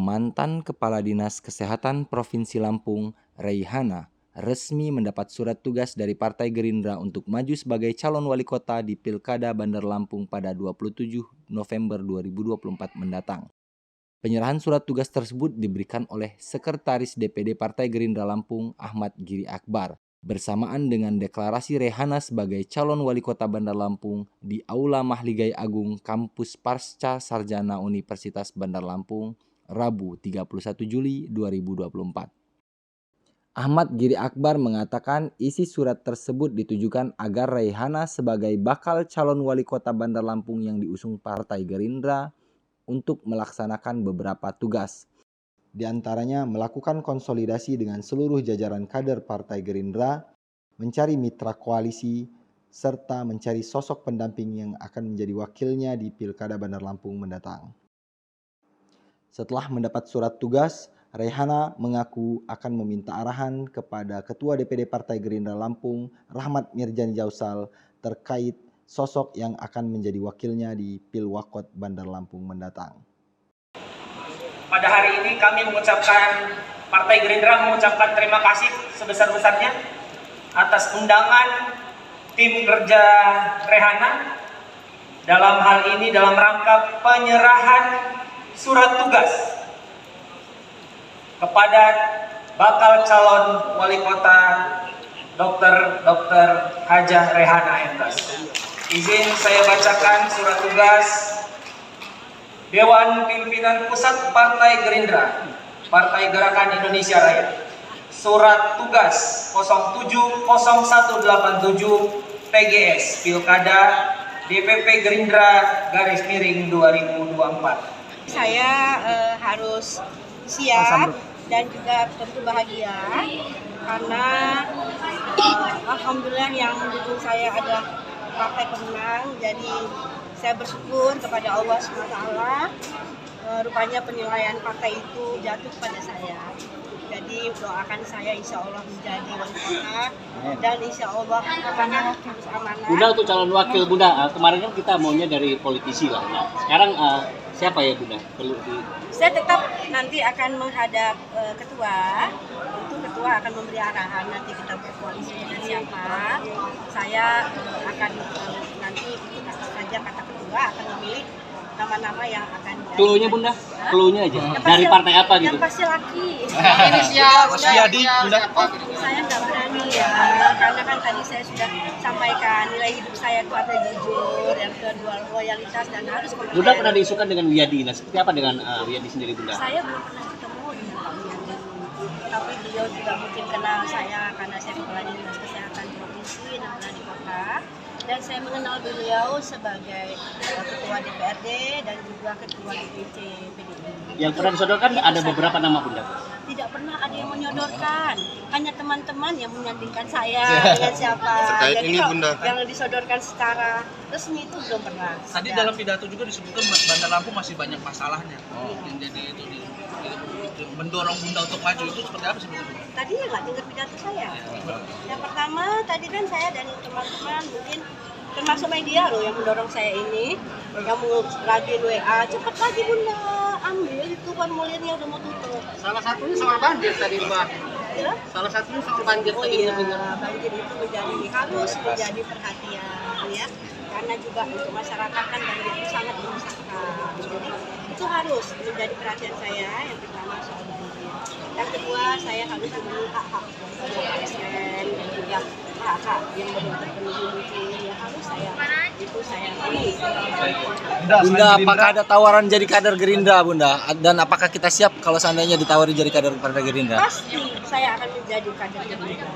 Mantan Kepala Dinas Kesehatan Provinsi Lampung, Reihana, resmi mendapat surat tugas dari Partai Gerindra untuk maju sebagai calon wali kota di Pilkada Bandar Lampung pada 27 November 2024 mendatang. Penyerahan surat tugas tersebut diberikan oleh Sekretaris DPD Partai Gerindra Lampung, Ahmad Giri Akbar, bersamaan dengan deklarasi Reihana sebagai calon wali kota Bandar Lampung di Aula Mahligai Agung Kampus Pasca Sarjana Universitas Bandar Lampung, Rabu 31 Juli 2024. Ahmad Giri Akbar mengatakan isi surat tersebut ditujukan agar Reihana sebagai bakal calon wali kota Bandar Lampung yang diusung Partai Gerindra untuk melaksanakan beberapa tugas. Di antaranya melakukan konsolidasi dengan seluruh jajaran kader Partai Gerindra, mencari mitra koalisi, serta mencari sosok pendamping yang akan menjadi wakilnya di Pilkada Bandar Lampung mendatang. Setelah mendapat surat tugas, Reihana mengaku akan meminta arahan kepada Ketua DPD Partai Gerindra Lampung, Rahmat Mirjani Jausal, terkait sosok yang akan menjadi wakilnya di Pilwakot Bandar Lampung mendatang. Pada hari ini kami Partai Gerindra mengucapkan terima kasih sebesar-besarnya atas undangan tim kerja Reihana dalam hal ini dalam rangka penyerahan surat tugas kepada bakal calon wali kota Dr. Hajah Reihana MS. Izin saya bacakan surat tugas Dewan Pimpinan Pusat Partai Gerindra, Partai Gerakan Indonesia Raya. Surat tugas 070187 PGS Pilkada DPP Gerindra _2024. Saya harus siap dan juga tentu bahagia karena alhamdulillah yang mendukung saya ada partai pemenang. Jadi saya bersyukur kepada Allah SWT. Rupanya penilaian partai itu jatuh kepada saya. Jadi doakan saya insya Allah menjadi wali kota dan insya Allah akan harus amanah. Bunda untuk calon wakil Bunda, kemarin kan kita maunya dari politisi lah. Nah, sekarang siapa ya Bunda? Saya tetap nanti akan menghadap ketua. Tentu ketua akan memberi arahan nanti kita berkoalisi dengan siapa. Saya akan nanti saja kata ketua akan memilih nama-nama yang akan cluenya Bunda, cluenya aja. Dari partai apa gitu? Yang pasti laki. Ini siap, Mas Yadi, Bunda. Saya nggak berani ya, karena kan tadi saya sudah sampaikan nilai hidup saya itu ada jujur, yang kedua loyalitas dan harus kompeten. Bunda pernah diisukan dengan Wiyadi, nah seperti apa dengan Wiyadi sendiri Bunda? Saya belum pernah ketemu dengan Pak Wiyadi, tapi beliau juga mungkin kenal saya karena saya kepala dinas kesehatan provinsi dan di kota. Dan saya mengenal beliau sebagai ketua DPRD dan juga ketua DPC PDI. Yang pernah disodorkan ada beberapa nama Bunda? Tidak pernah ada yang menyodorkan, hanya teman-teman yang menyandingkan saya dengan siapa. Jadi yang disodorkan secara resmi itu belum pernah. Tadi dalam pidato juga disebutkan Bandar Lampung masih banyak masalahnya. Yang jadi itu mendorong Bunda untuk maju itu seperti apa sebetulnya? Tadi ya nggak dengar pidato saya. Yang pertama tadi kan saya dan teman-teman mungkin termasuk media loh yang mendorong saya ini, yang mau rajin WA, cepat lagi Bunda ambil itu formulirnya udah mau tutup. Salah satunya soal banjir tadi Mbak. Ya? Salah satunya soal banjir tadi. Iya, banjir itu harus menjadi perhatian ya, karena juga untuk masyarakat kan banjir itu sangat menyusahkan. Jadi itu harus menjadi perhatian saya. Yang pertama soal banjir. Yang kedua saya harus memenuhi hak-hak ASN dan juga hak-hak yang belum terpenuhi mungkin ya harus saya penuhi. Bunda, apakah ada tawaran jadi kader Gerindra Bunda? Dan apakah kita siap kalau seandainya ditawari jadi kader Partai Gerindra? Pasti saya akan menjadi kader Gerindra.